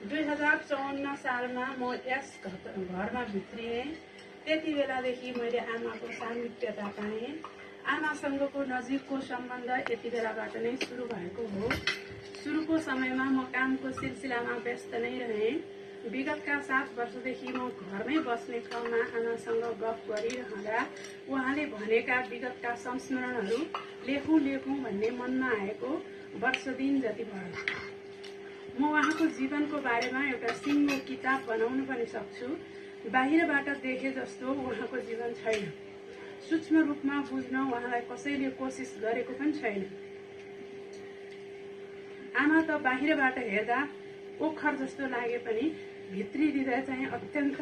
2054 सालमा म यस घरमा भित्रिएँ। त्यति बेलादेखि मैले आमाको सामिप्यता पाएँ। आमासँगको नजिकको सम्बन्ध यति बेलाबाट नै सुरु भएको हो। सुरुको समयमा म कामको सिलसिलामा व्यस्त नै रहेँ। विगतका 7 वर्षदेखि म घरमै बस्ने क्रममा आमासँग गफ गरिरहँदा उहाँले भनेका विगतका संस्मरणहरू लेखौँ भन्ने मनमा आएको वर्ष दिन जति भयो। म उहाँको जीवनको बारेमा एउटा सिङ्गो किताब बनाउन पनि सक्छु। बाहिरबाट देखे जस्तो उहाँको जीवन छैन। सूक्ष्म रूपमा बुझ्न उहाँलाई कसैले कोसिस गरेको पनि छैन। आमा त बाहिरबाट हेर्दा ओखर जस्तो लागे पनि भित्री हृदय चाहिँ अत्यन्त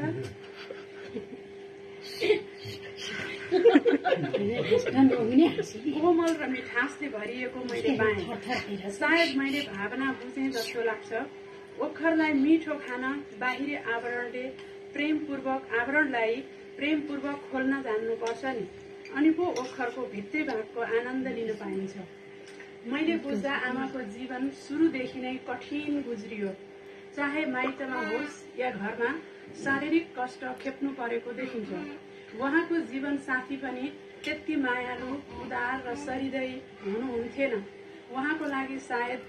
कोमल र मिठासले भरिएको मैले पाएँ। सायद मैले भावना बुझेँ जस्तो लाग्छ। ओखरलाई मिठो खान बाहिरी आवरणलाई प्रेमपूर्वक खोल्न जान्नुपर्छ नि, अनि पो ओखरको भित्री भागको आनन्द लिन पाइन्छ। मैले बुझ्दा आमाको जीवन सुरुदेखि नै कठिन गुज्रियो। चाहे माइतमा होस् या घरमा शारीरिक कष्ट खेप्नु परेको देखिन्छ। उहाँको जीवन साथी पनि त्यति मायालु, उदार र सहृदय हुनुहुन्थेन। उहाँको लागि सायद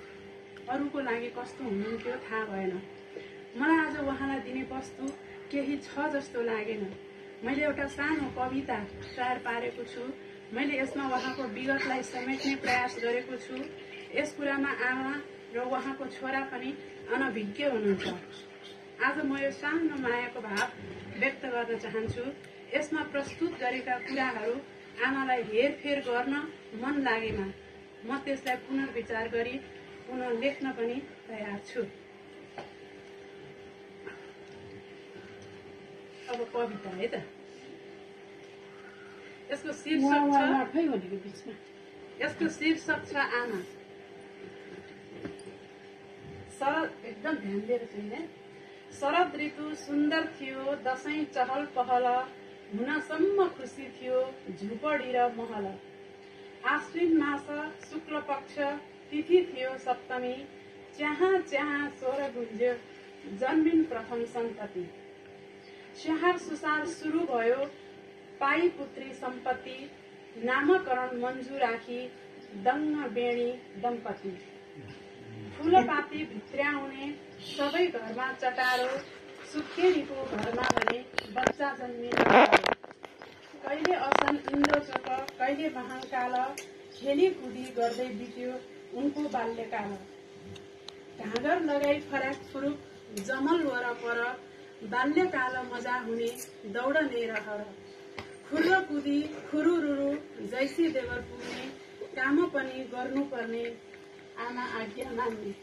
अरूको लागि कस्तो हुनुहुन्थ्यो थाहा भएन। मलाई आज उहाँलाई दिने वस्तु केही छ जस्तो लागेन। मैले एउटा सानो कविता तयार पारेको छु। मैले यसमा उहाँको विगतलाई समेट्ने प्रयास गरेको छु। यस कुरामा आमा र उहाँको छोरा पनि अनभिज्ञ हुनुहुन्छ। आज म यो सानो मायाको भाव व्यक्त गर्न चाहन्छु। यसमा प्रस्तुत गरेका कुराहरू आमालाई हेरफेर गर्न मन लागेमा म त्यसलाई पुनर्विचार गरी पुनः लेख्न पनि तयार छु। अब कविता है त। यसको शीर्षक छ आमा। शरद, एकदम ध्यान दिएर सुन्ने। शरद ऋतु सुन्दर थियो, दशैं चहल पहल, हुनसम्म खुसी थियो झुपडी र महल। आश्विन मास शुक्ल पक्ष तिथि थियो सप्तमी, च्याहा स्वर गुन्ज्यो जन्मिन प्रथम सन्तति। स्याहार सुसार सुरु भयो, पाई पुत्री सम्पत्ति, नामकरण मन्जु राखी दङ्ग बेणी दम्पति। फूलपाती भित्र्याउने सबै घरमा चटारो, सुत्केरीको घरमा भने बच्चा जन्मिन। कहिले असन इन्द्रचोक, कहिले महाकाल, खेली कुदी गर्दै बित्यो उनको बाल्यकाल। घाँगर लगाई फराक फुरुक जमल वरपर, बाल्यकाल मजा हुने दौडने रहर। खुर्र कुदी खुरुरुरु जैसी देवर पुग्ने, काम पनि गर्नुपर्ने आमा आज्ञा मान्ने।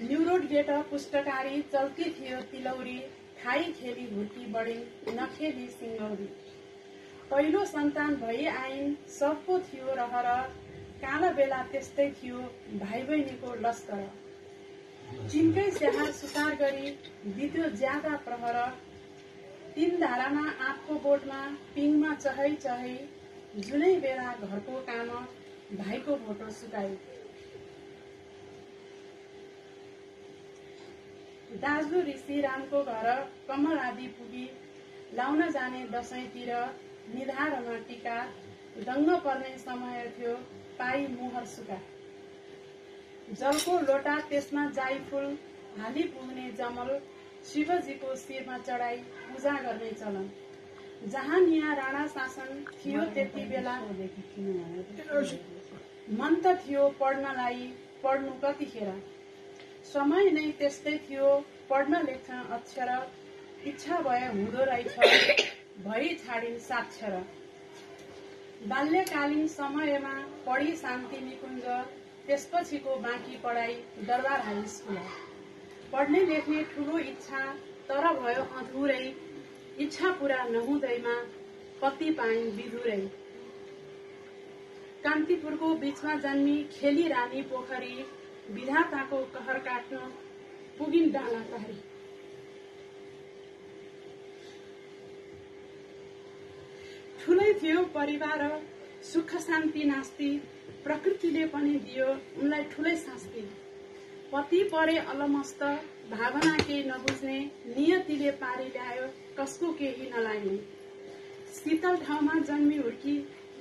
न्युरोड गेट पुस्तकारी चल्ती थियो तिलौरी, खाई खेली भुर्की बढे नखेली सिङ्गौरी। पहिलो सन्तान भई आइन् सबको थियो रहर, काल बेला त्यस्तै थियो भाइ बहिनीको लस्कर। चिन्कै स्याहार सुसार गरी बित्यो ज्यादा प्रहर, 3 धारामा आँपको बोटमा पिङमा चहै चहै, जुनै बेला घरको काम भाइको भोटो सुकाई। दाजु ऋषि रामको घर कमल आदि पुगी, लाउन जाने दशैंतिर निधारमा टीका। दङ्ग पर्ने समय थियो पाई मुहर सुका। जलको लोटा त्यसमा जाइफुल हाली पुग्ने जमल, शिवजीको शिरमा चढाई पूजा गर्ने चलन। जहाँ यहाँ राणा शासन थियो त्यति बेला मन त थियो पढ्नलाई, पढ्नु कतिखेर। समय नै त्यस्तै थियो पढ्न लेख्न अक्षर, इच्छा भए हुँदो रहेछ भई छाडिन् साक्षर। बाल्यकालीन समयमा पढी शान्ति निकुञ्ज, त्यसपछिको बाँकी पढाइ दरबार हाई स्कुल। पढ्ने लेख्ने ठूलो इच्छा तर भयो अधुरै, इच्छा पूरा नहुँदैमा पति पाइन् विधुरै। कान्तिपुरको बीचमा जन्मी खेली रानी पोखरी, विधाताको कहर काट्न पुगिन् डाँडा कहरी। ठुलै थियो परिवार सुख शान्ति नास्ति, प्रकृतिले पनि दियो उनलाई ठुलै शास्ति। पति परे अलमस्त भावना केही नबुझ्ने नियतिले पारी ल्यायो कसको केही नलाग्ने शीतल ठाउँमा जन्मी हुर्की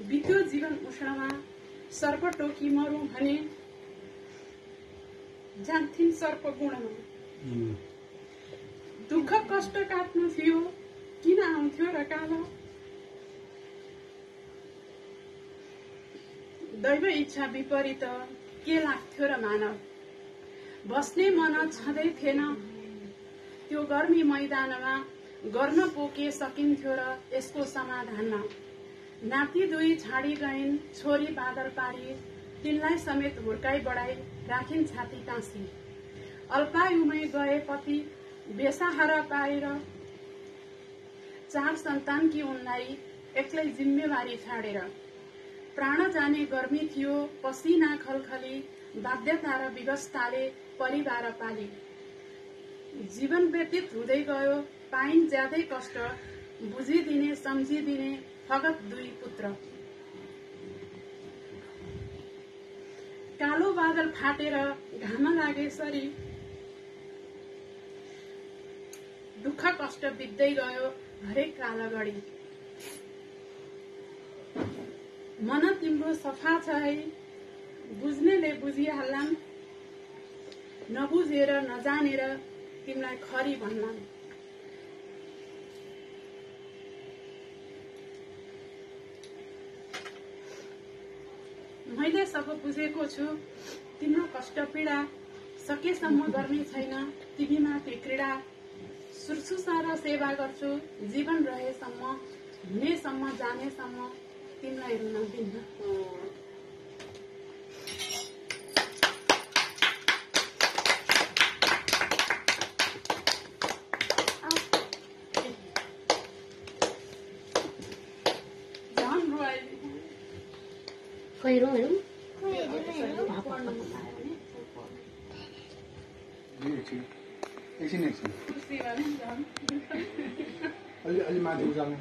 बित्यो जीवन उष्णमा सर्प टोकी मरौं भने जान्थिन् सर्प गुणमा दुःख कष्ट काट्नु थियो किन आउँथ्यो र काल दैव इच्छा विपरीत के लाग्थ्यो र मानव बस्ने मन छँदै थिएन त्यो गर्मी मैदानमा गर्न पो के सकिन्थ्यो र यसको समाधानमा नाति दुई छाडी गइन् छोरी बादल पारी तिनलाई समेत हुर्काई बढाई राखिन् छाती टाँसी अल्पायुमै गए पति बेसाहारा पाएर 4 सन्तानकी उनलाई एक्लै जिम्मेवारी छाडेर प्राण जाने गर्मी थियो पसिना खलखली बाध्यता र विवस्थाले परिवार पाली जीवन व्यतीत हुँदै गयो पाइन ज्यादै कष्ट बुझिदिने सम्झिदिने फगत 2 पुत्र कालो बादल फाटेर घाम लागेसरी दुःख कष्ट बित्दै गयो हरेक कालगढी मन तिम्रो सफा छ है बुझ्नेले बुझिहाल्लान् नबुझेर नजानेर तिमीलाई खरी भन्लान् मैले सब बुझेको छु तिम्रो कष्ट पीडा सकेसम्म गर्ने छैन तिमीमाथि क्रीडा शुश्रूषा र सेवा गर्छु जीवन रहेसम्म हुनेसम्म जानेसम्म तिमीलाई रुन दिन्न एकछिन अलि माथि उचाल्नु